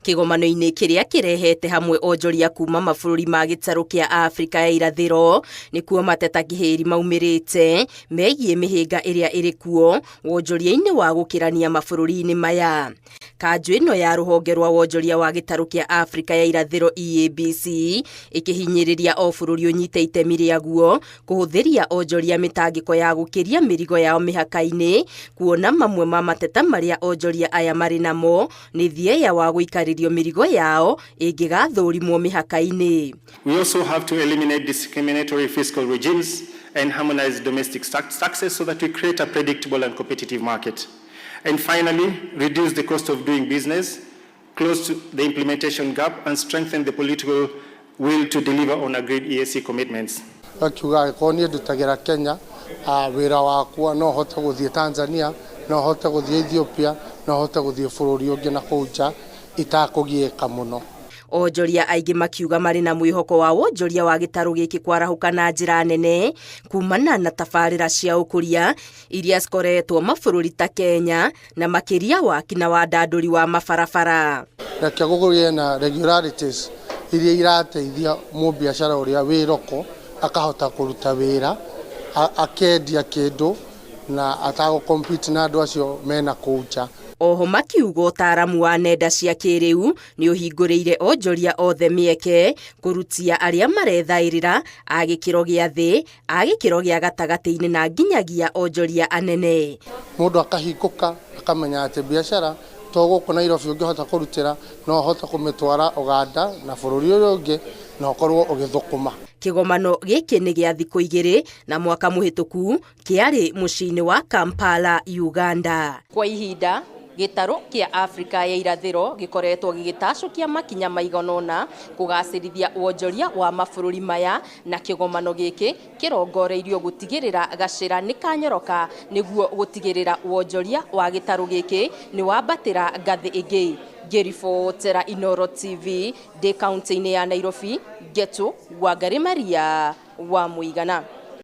Kigomano-inĩ kĩrĩa kĩrehete hamwe onjoria kuma mabũrũri ma gĩtarũ kĩa Afrika ya irathĩro nĩkuo mateta kĩhĩri maumĩrĩte megiĩ mĩhĩnga ĩrĩa ĩrĩ kuo wonjoria-inĩ wa gũkĩrania mabũrũri-inĩ maya. Kanjũ ĩno ya rũhonge rwa wonjoria wa gĩtarũ kĩa Afrika ya irathĩro EABC ĩkĩhinyĩrĩria o bũrũri ũnyite itemi rĩaguo kũhũthĩria onjoria mĩtangĩko ya gũkĩria mĩrigo yao mĩhaka-inĩ, kuona mamwe ma mateta marĩa onjoria aya marĩ namo nĩ thieya wa gũikarĩrio mĩrigo yao ĩngĩgathũrimwo mĩhaka-inĩ. We also have to eliminate discriminatory fiscal regimes and harmonize domestic taxes so that we create a predictable and competitive market. And finally, reduce the cost of doing business, close to the implementation gap, and strengthen the political will to deliver on agreed EAC commitments. Akiuga koni ndutagira Kenya, wira wakwa no hote guthie Tanzania, no hote guthie Ethiopia, no hote guthie bũrũri ũngĩ na kũnja itakũgiĩka mũno. Onjoria aingĩ makiuga marĩ na mwĩhoko wa wonjoria wa gĩtarũ gĩkĩ kwarahũka na njĩra nene kumana na tabarĩra cia ũkũria iria cikoretwo mabũrũri ta Kenya na makĩria waki na wandandũri wa mabarabara. Reke gũkũgĩe na regularities iria irateithia mũbiacara ũrĩa wĩroko akahota kũruta wĩra akendia kĩndũ na atagũcompete na andũ acio mena kũnja. Oho makiuga ũtaaramu wa nenda cia kĩrĩu nĩ ũhingũrĩire onjoria othe mĩeke kũrutia arĩa marethaĩrĩra a gĩkĩro gĩa thĩ, a gĩkĩro gĩa gatagatĩ-inĩ na nginyagia onjoria anene. Mũndũ akahingũka akamenya atĩ biacara to gũkũ Nairobi ũngĩhota kũrutĩra no ũhota kũmĩtwara Uganda na bũrũri ũrĩa ũngĩ na ũkorwo ũgĩthũkũma. Kĩgomano gĩkĩ nĩ gĩa thikũ 2 na mwaka mũhĩtũku kĩarĩ mũciĩ-inĩ wa Kampala, Uganda. Kwa ihinda gĩtarũ kĩa Afrika ya irathĩro gĩkoretwo gĩgĩtacũkia makinya maiganona kũgacĩrithia wonjoria wa mabũrũri maya, na kĩgomano gĩkĩ kĩrongoreirio gũtigĩrĩra gacĩra nĩ kanyoroka nĩguo gũtigĩrĩra wonjoria wa gĩtarũ gĩkĩ nĩ wambatĩra ngathĩ ĩngĩ. Ngĩribotera Inooro TV ndĩ kaunti-inĩ ya Nairobi, Getu Wangari Maria wa Mũigana.